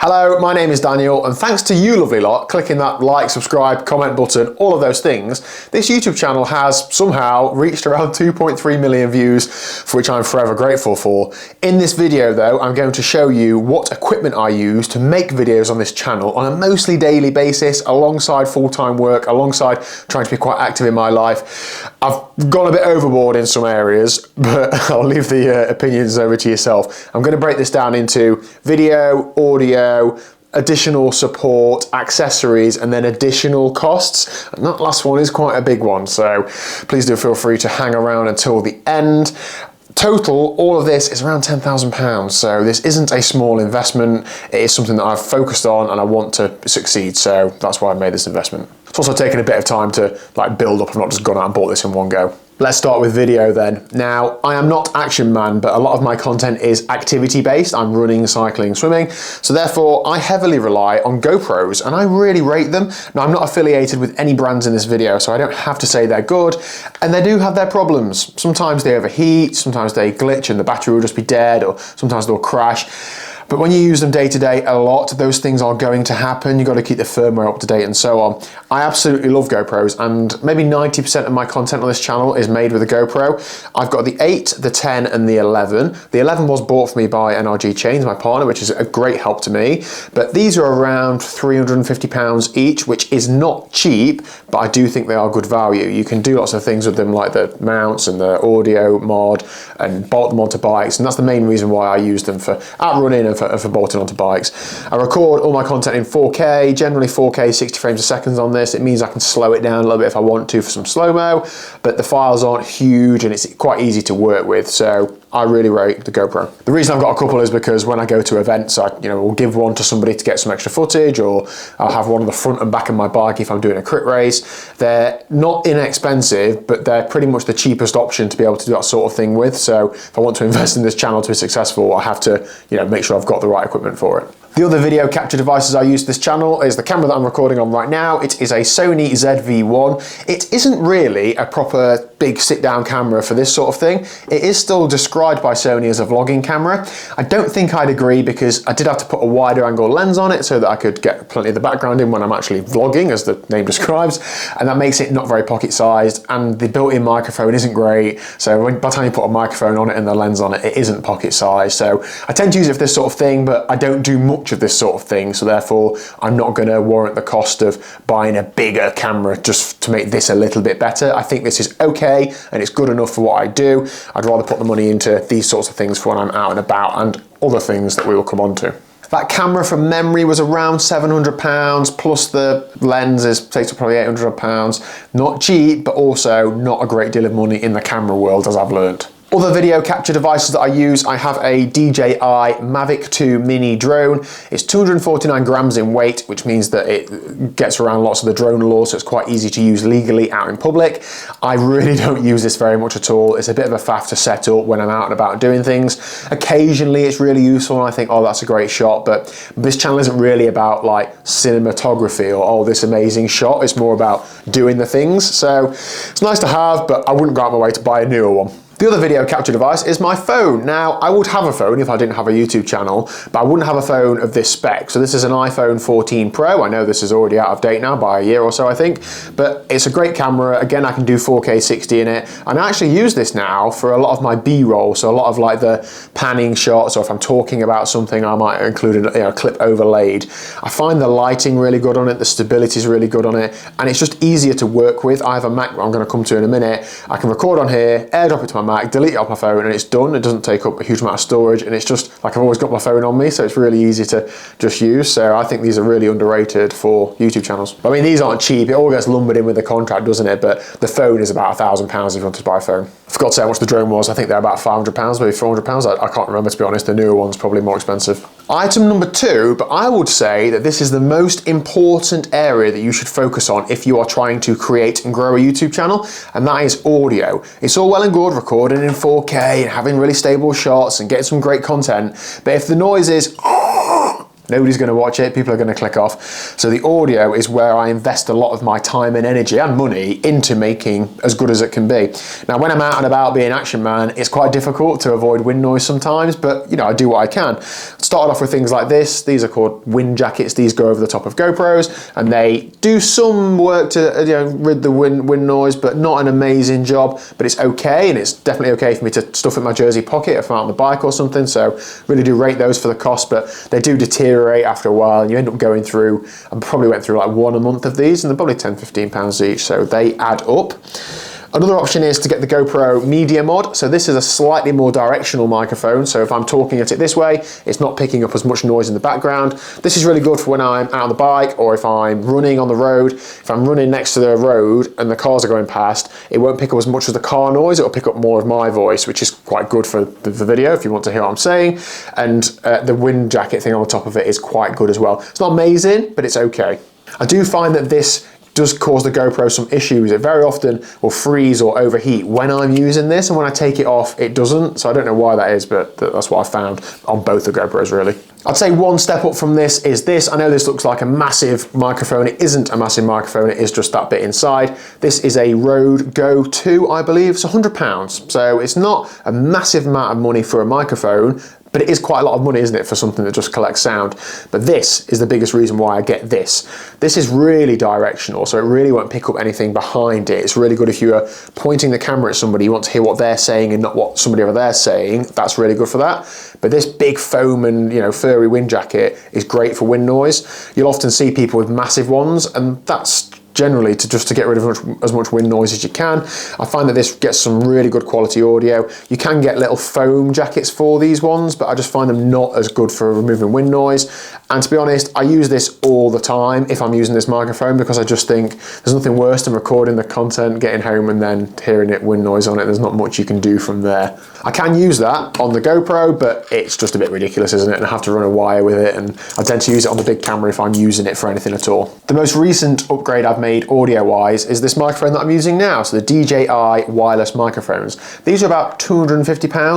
Hello, my name is Daniel, and thanks to you lovely lot clicking that like, subscribe, comment button, all of those things, this YouTube channel has somehow reached around 2.3 million views, for which I'm forever grateful for. In this video though, I'm going to show you what equipment I use to make videos on this channel on a mostly daily basis, alongside full-time work, alongside trying to be quite active in my life. I've gone a bit overboard in some areas, but I'll leave the opinions over to yourself. I'm going to break this down into video, audio, additional support, accessories, and then additional costs. And that last one is quite a big one, so please do feel free to hang around until the end. Total, all of this is around £10,000, so this isn't a small investment. It is something that I've focused on and I want to succeed, so that's why I made this investment. It's also taken a bit of time to build up. I've not just gone out and bought this in one go. Let's start with video then. Now, I am not Action Man, but a lot of my content is activity based. I'm running, cycling, swimming. So therefore, I heavily rely on GoPros and I really rate them. Now, I'm not affiliated with any brands in this video, so I don't have to say they're good. And they do have their problems. Sometimes they overheat, sometimes they glitch and the battery will just be dead, or sometimes they'll crash. But when you use them day to day a lot, those things are going to happen. You've got to keep the firmware up to date and so on. I absolutely love GoPros, and maybe 90% of my content on this channel is made with a GoPro. I've got the 8, the 10 and the 11. The 11 was bought for me by NRG Chains, my partner, which is a great help to me. But these are around £350 each, which is not cheap, but I do think they are good value. You can do lots of things with them, like the mounts and the audio mod, and bolt them onto bikes. And that's the main reason why I use them for outrunning and for bolting onto bikes. I record all my content in 4K, generally 4K 60 frames a second on this. It means I can slow it down a little bit if I want to for some slow-mo, but the files aren't huge and it's quite easy to work with, so I really rate the GoPro. The reason I've got a couple is because when I go to events, I will give one to somebody to get some extra footage, or I'll have one on the front and back of my bike if I'm doing a crit race. They're not inexpensive, but they're pretty much the cheapest option to be able to do that sort of thing with. So if I want to invest in this channel to be successful, I have to make sure I've got the right equipment for it. The other video capture devices I use for this channel is the camera that I'm recording on right now. It is a Sony ZV-1. It isn't really a proper big sit-down camera for this sort of thing. It is still described by Sony as a vlogging camera. I don't think I'd agree, because I did have to put a wider angle lens on it so that I could get plenty of the background in when I'm actually vlogging, as the name describes, and that makes it not very pocket-sized, and the built-in microphone isn't great, so by the time you put a microphone on it and the lens on it, it isn't pocket-sized. So I tend to use it for this sort of thing, but I don't do much of this sort of thing, so therefore I'm not going to warrant the cost of buying a bigger camera just to make this a little bit better. I think this is okay and it's good enough for what I do. I'd rather put the money into these sorts of things for when I'm out and about, and other things that we will come on to. That camera from memory was around £700, plus the lenses takes up probably £800. Not cheap, but also not a great deal of money in the camera world, as I've learned. Other video capture devices that I use, I have a DJI Mavic 2 mini drone. It's 249 grams in weight, which means that it gets around lots of the drone laws, so it's quite easy to use legally out in public. I really don't use this very much at all. It's a bit of a faff to set up when I'm out and about doing things. Occasionally it's really useful and I think, oh, that's a great shot, but this channel isn't really about cinematography or, oh, this amazing shot. It's more about doing the things. So it's nice to have, but I wouldn't go out my way to buy a newer one. The other video capture device is my phone. Now, I would have a phone if I didn't have a YouTube channel, but I wouldn't have a phone of this spec. So this is an iPhone 14 Pro. I know this is already out of date now by a year or so, I think, but it's a great camera. Again, I can do 4K 60 in it. And I actually use this now for a lot of my B-roll. So a lot of the panning shots, or if I'm talking about something, I might include a clip overlaid. I find the lighting really good on it. The stability is really good on it. And it's just easier to work with. I have a Mac I'm going to come to in a minute. I can record on here, airdrop it to my Mac, delete it off my phone, and it's done. It doesn't take up a huge amount of storage, and it's just I've always got my phone on me, so it's really easy to just use. So I think these are really underrated for YouTube channels. I mean, these aren't cheap. It all gets lumbered in with the contract, doesn't it? But the phone is about £1,000 if you want to buy a phone. I forgot to say how much the drone was. I think they're about £500, maybe £400. I can't remember, to be honest. The newer one's probably more expensive. Item number 2, but I would say that this is the most important area that you should focus on if you are trying to create and grow a YouTube channel, and that is audio. It's all well and good recording in 4K and having really stable shots and getting some great content, but if the noise is Nobody's going to watch it, people are going to click off. So the audio is where I invest a lot of my time and energy and money into making as good as it can be. Now when I'm out and about being action man, it's quite difficult to avoid wind noise sometimes, but you know, I do what I can. Started off with things like this. These are called wind jackets. These go over the top of GoPros and they do some work to rid the wind noise, but not an amazing job, but it's okay, and it's definitely okay for me to stuff in my jersey pocket if I'm out on the bike or something. So really do rate those for the cost, but they do deteriorate after a while and you end up going through, I probably went through like one a month of these and they're probably £10–15 each, so they add up. Another option is to get the GoPro Media Mod. So this is a slightly more directional microphone. So if I'm talking at it this way, it's not picking up as much noise in the background. This is really good for when I'm out on the bike or if I'm running on the road. If I'm running next to the road and the cars are going past, it won't pick up as much as the car noise. It'll pick up more of my voice, which is quite good for the video if you want to hear what I'm saying. And the wind jacket thing on the top of it is quite good as well. It's not amazing, but it's okay. I do find that this does cause the GoPro some issues. It very often will freeze or overheat when I'm using this, and when I take it off, it doesn't. So I don't know why that is, but that's what I found on both the GoPros really. I'd say one step up from this is this. I know this looks like a massive microphone. It isn't a massive microphone, it is just that bit inside. This is a Rode Go 2, I believe. It's £100. So it's not a massive amount of money for a microphone, but it is quite a lot of money, isn't it, for something that just collects sound. But this is the biggest reason why I get this. This is really directional, so it really won't pick up anything behind it. It's really good if you are pointing the camera at somebody, you want to hear what they're saying and not what somebody over there is saying. That's really good for that. But this big foam and furry wind jacket is great for wind noise. You'll often see people with massive ones, and that's generally to get rid of as much wind noise as you can. I find that this gets some really good quality audio. You can get little foam jackets for these ones, but I just find them not as good for removing wind noise. And to be honest, I use this all the time if I'm using this microphone, because I just think there's nothing worse than recording the content, getting home and then hearing it wind noise on it. There's not much you can do from there. I can use that on the GoPro, but it's just a bit ridiculous, isn't it? And I have to run a wire with it, and I tend to use it on the big camera if I'm using it for anything at all. The most recent upgrade I've made audio-wise is this microphone that I'm using now, so the DJI wireless microphones. These are about £250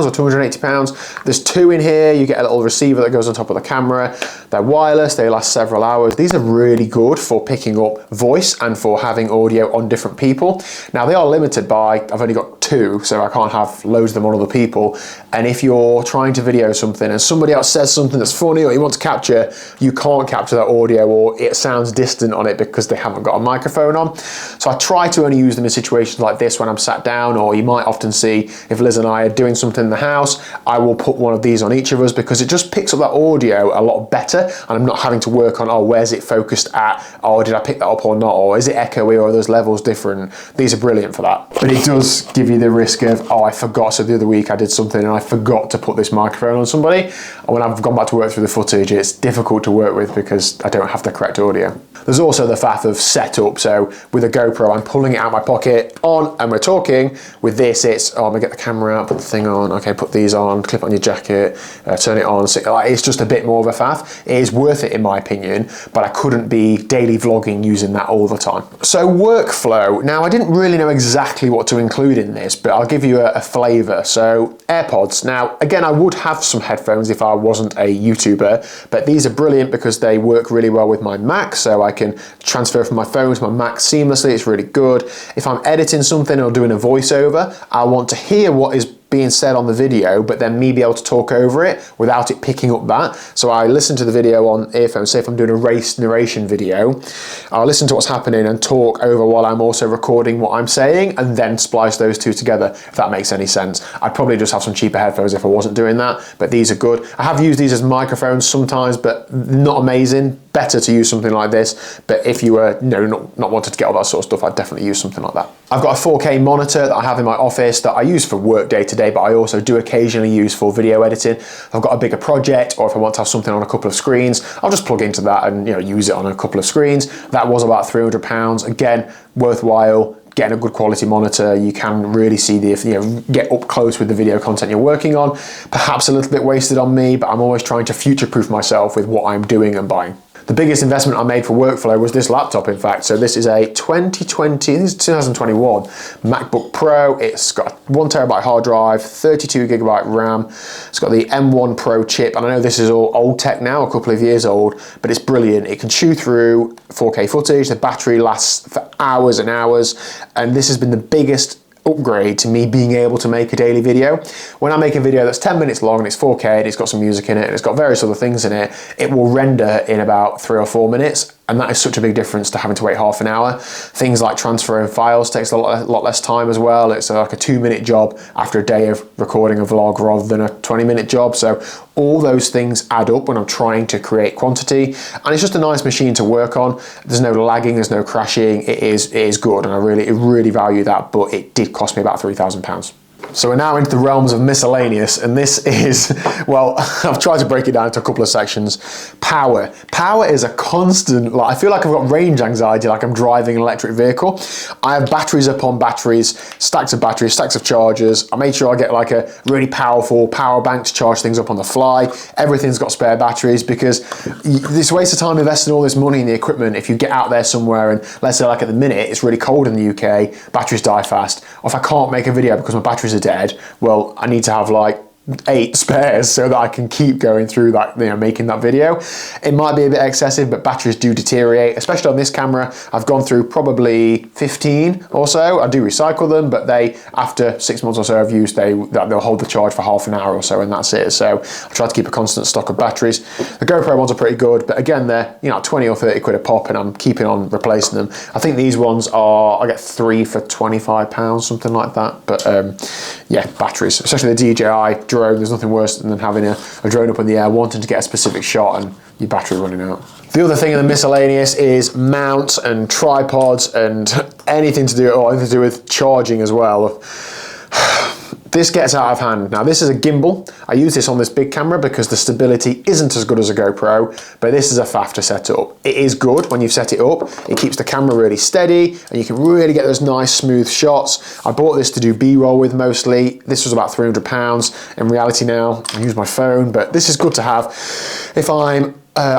or £280. There's two in here. You get a little receiver that goes on top of the camera. They're wireless, they last several hours. These are really good for picking up voice and for having audio on different people. Now they are limited by, I've only got two, so I can't have loads of them on other people. And if you're trying to video something and somebody else says something that's funny or you want to capture, you can't capture that audio, or it sounds distant on it because they haven't got a microphone on. So I try to only use them in situations like this when I'm sat down, or you might often see if Liz and I are doing something in the house, I will put one of these on each of us because it just picks up that audio a lot better, and I'm not having to work on, oh, where's it focused at? Oh, did I pick that up or not? Or is it echoey, or are those levels different? These are brilliant for that. But it does give you the risk of, oh, I forgot. So the other week I did something and I forgot to put this microphone on somebody. And when I've gone back to work through the footage, it's difficult to work with because I don't have the correct audio. There's also the faff of setup. So with a GoPro, I'm pulling it out of my pocket on and we're talking. With this, it's, oh, I'm gonna get the camera out, put the thing on, okay, put these on, clip on your jacket, turn it on. So, it's just a bit more of a faff. It is worth it in my opinion, but I couldn't be daily vlogging using that all the time. So workflow. Now I didn't really know exactly what to include in this, but I'll give you a flavor. So AirPods. Now, again, I would have some headphones if I wasn't a YouTuber, but these are brilliant because they work really well with my Mac, so I can transfer from my phone to my Mac seamlessly. It's really good. If I'm editing something or doing a voiceover, I want to hear what is being said on the video, but then me be able to talk over it without it picking up that. So I listen to the video on earphones. Say if I'm doing a race narration video, I'll listen to what's happening and talk over while I'm also recording what I'm saying, and then splice those two together, if that makes any sense. I'd probably just have some cheaper headphones if I wasn't doing that, but these are good. I have used these as microphones sometimes, but not amazing. Better to use something like this, but if you were not wanted to get all that sort of stuff, I'd definitely use something like that. I've got a 4K monitor that I have in my office that I use for work day to day, but I also do occasionally use for video editing. If I've got a bigger project, or if I want to have something on a couple of screens, I'll just plug into that and use it on a couple of screens. That was about £300. Again, worthwhile. Getting a good quality monitor, you can really see get up close with the video content you're working on. Perhaps a little bit wasted on me, but I'm always trying to future-proof myself with what I'm doing and buying. The biggest investment I made for workflow was this laptop, in fact. So this is a 2021 MacBook Pro. It's got a 1TB hard drive, 32GB RAM. It's got the M1 Pro chip, and I know this is all old tech now, a couple of years old, but it's brilliant. It can chew through 4K footage. The battery lasts for hours and hours, and this has been the biggest upgrade to me being able to make a daily video. When I make a video that's 10 minutes long and it's 4K and it's got some music in it and it's got various other things in it, it will render in about 3 or 4 minutes. And that is such a big difference to having to wait half an hour. Things like transferring files takes a lot less time as well. It's like a 2-minute job after a day of recording a vlog rather than a 20-minute job. So all those things add up when I'm trying to create quantity. And it's just a nice machine to work on. There's no lagging, there's no crashing. It is good, and I really value that, but it did cost me about £3,000. So we're now into the realms of miscellaneous, and this is, well, I've tried to break it down into a couple of sections. Power. Power is a constant, like, I feel like I've got range anxiety, like I'm driving an electric vehicle. I have batteries upon batteries, stacks of chargers. I made sure I get like a really powerful power bank to charge things up on the fly. Everything's got spare batteries, because it's a waste of time investing all this money in the equipment if you get out there somewhere and, let's say like at the minute, it's really cold in the UK, batteries die fast. Or if I can't make a video because my batteries are dead, well, I need to have like 8 spares so that I can keep going through that, making that video. It might be a bit excessive, but batteries do deteriorate, especially on this camera. I've gone through probably 15 or so. I do recycle them, but they, after 6 months or so of use, they'll hold the charge for half an hour or so, and that's it. So I try to keep a constant stock of batteries. The GoPro ones are pretty good, but again, they're 20 or 30 quid a pop, and I'm keeping on replacing them. I think these ones I get 3 for £25, something like that. But yeah, batteries, especially the DJI drone. There's nothing worse than having a drone up in the air, wanting to get a specific shot and your battery running out. The other thing in the miscellaneous is mounts and tripods and anything to do with charging as well. This gets out of hand. Now, this is a gimbal. I use this on this big camera because the stability isn't as good as a GoPro, but this is a faff to set up. It is good when you've set it up. It keeps the camera really steady and you can really get those nice smooth shots. I bought this to do B-roll with mostly. This was about £300. In reality now, I use my phone, but this is good to have. If I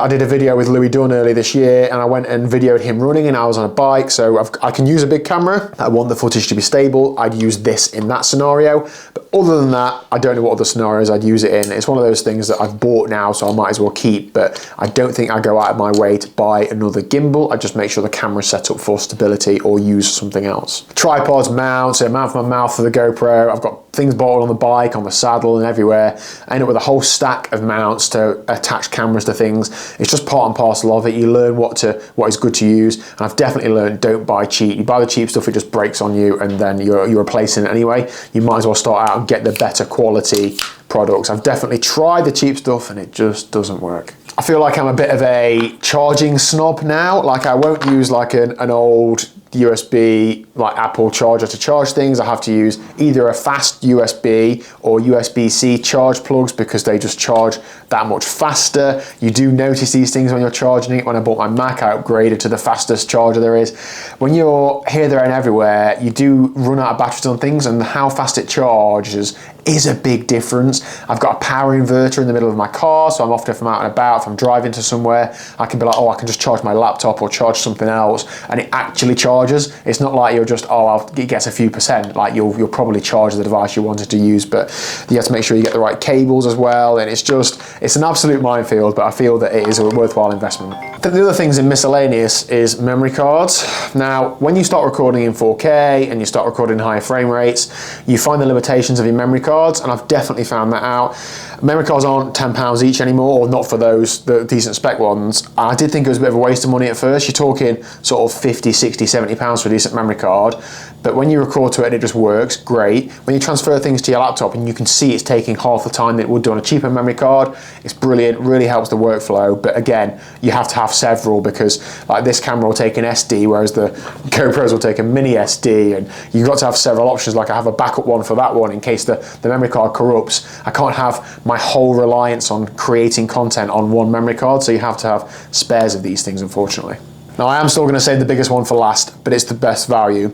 did a video with Louis Dunn earlier this year, and I went and videoed him running, and I was on a bike, so I can use a big camera. I want the footage to be stable. I'd use this in that scenario, but other than that, I don't know what other scenarios I'd use it in. It's one of those things that I've bought now, so I might as well keep, but I don't think I go out of my way to buy another gimbal. I just make sure the camera's set up for stability or use something else. Tripods, mounts, a mount for my mouth for the GoPro. I've got things bolted on the bike, on the saddle, and everywhere. I end up with a whole stack of mounts to attach cameras to things. It's just part and parcel of it. You learn what is good to use, and I've definitely learned don't buy cheap. You buy the cheap stuff, it just breaks on you, and then you're replacing it anyway. You might as well start out and get the better quality products. I've definitely tried the cheap stuff and it just doesn't work. I feel like I'm a bit of a charging snob now. Like, I won't use like an old USB like Apple charger to charge things. I have to use either a fast USB or USB-C charge plugs because they just charge that much faster. You do notice these things when you're charging it. When I bought my Mac, I upgraded to the fastest charger there is. When you're here, there and everywhere, you do run out of batteries on things, and how fast it charges is a big difference. I've got a power inverter in the middle of my car, so I'm often, if I'm out and about, if I'm driving to somewhere, I can be like, oh, I can just charge my laptop or charge something else, and it actually charges. It's not like you're just, it gets a few percent. Like, you'll probably charge the device you wanted to use, but you have to make sure you get the right cables as well, and it's an absolute minefield, but I feel that it is a worthwhile investment. The other things in miscellaneous is memory cards. Now, when you start recording in 4K and you start recording higher frame rates, you find the limitations of your memory cards, and I've definitely found that out. Memory cards aren't £10 each anymore, or not for the decent spec ones. I did think it was a bit of a waste of money at first. You're talking sort of 50, 60, 70 pounds for a decent memory card, but when you record to it and it just works, great. When you transfer things to your laptop and you can see it's taking half the time that it would do on a cheaper memory card, it's brilliant, really helps the workflow. But again, you have to have several, because like this camera will take an SD, whereas the GoPros will take a mini SD, and you've got to have several options. Like, I have a backup one for that one in case the memory card corrupts. I can't have my whole reliance on creating content on one memory card, so you have to have spares of these things, unfortunately. Now, I am still going to save the biggest one for last, but it's the best value.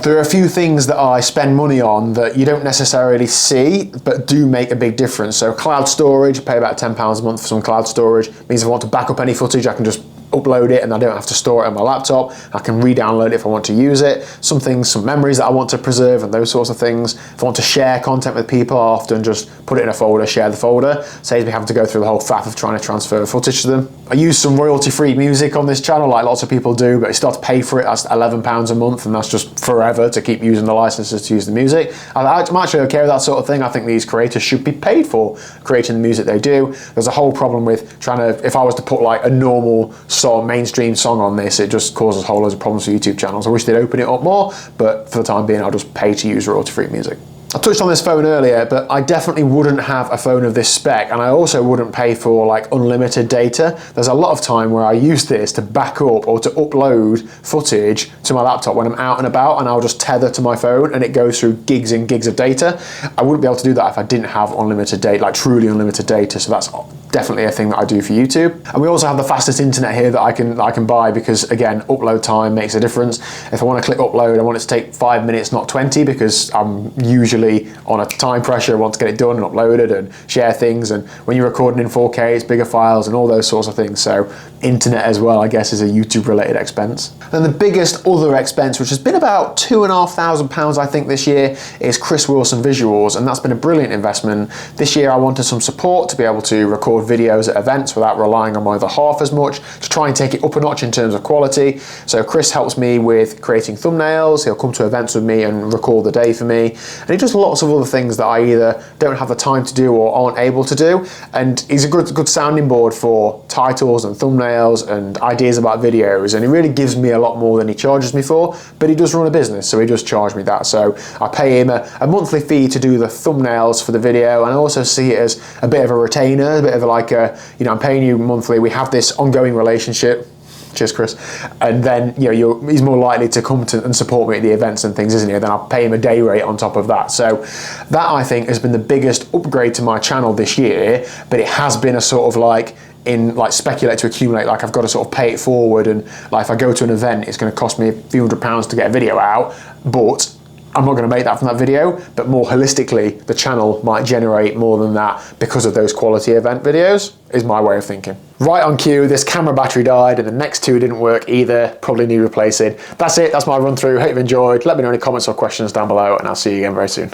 There are a few things that I spend money on that you don't necessarily see, but do make a big difference. So cloud storage, pay about £10 a month for some cloud storage. It means if I want to back up any footage, I can just upload it and I don't have to store it on my laptop. I can re-download it if I want to use it. Some things, some memories that I want to preserve and those sorts of things. If I want to share content with people, I often just put it in a folder, share the folder. Saves me having to go through the whole faff of trying to transfer footage to them. I use some royalty-free music on this channel like lots of people do, but you start to pay for it. That's £11 a month and that's just forever to keep using the licenses to use the music. I'm actually okay with that sort of thing. I think these creators should be paid for creating the music they do. There's a whole problem with trying to, if I was to put like a normal song, mainstream song on this, it just causes a whole load of problems for YouTube channels. I wish they'd open it up more, but for the time being, I'll just pay to use royalty-free music. I touched on this phone earlier, but I definitely wouldn't have a phone of this spec, and I also wouldn't pay for like unlimited data. There's a lot of time where I use this to back up or to upload footage to my laptop when I'm out and about, and I'll just tether to my phone and it goes through gigs and gigs of data. I wouldn't be able to do that if I didn't have unlimited data, like truly unlimited data, so that's definitely a thing that I do for YouTube. And we also have the fastest internet here that I can buy because, again, upload time makes a difference. If I want to click upload, I want it to take 5 minutes, not 20, because I'm usually on a time pressure. I want to get it done and uploaded and share things. And when you're recording in 4K, it's bigger files and all those sorts of things. So internet as well, I guess, is a YouTube related expense. And the biggest other expense, which has been about £2,500 I think this year, is Chris Wilson visuals, and that's been a brilliant investment. This year I wanted some support to be able to record videos at events without relying on my other half as much, to try and take it up a notch in terms of quality. So Chris helps me with creating thumbnails, he'll come to events with me and record the day for me, and he does lots of other things that I either don't have the time to do or aren't able to do, and he's a good sounding board for titles and thumbnails and ideas about videos, and he really gives me a lot more than he charges me for, but he does run a business, so he does charge me that. So I pay him a monthly fee to do the thumbnails for the video, and I also see it as a bit of a retainer, a bit of like a, you know, I'm paying you monthly, we have this ongoing relationship. Cheers, Chris. And then, you know, he's more likely to come to and support me at the events and things, isn't he? Then I'll pay him a day rate on top of that. So that, I think, has been the biggest upgrade to my channel this year, but it has been a sort of like, in like speculate to accumulate, like I've got to sort of pay it forward, and like if I go to an event, it's going to cost me a few £100s to get a video out, but I'm not going to make that from that video, but more holistically, the channel might generate more than that because of those quality event videos, is my way of thinking. Right on cue, this camera battery died and the next two didn't work either, probably need replacing. That's it, that's my run through, hope you've enjoyed. Let me know any comments or questions down below and I'll see you again very soon.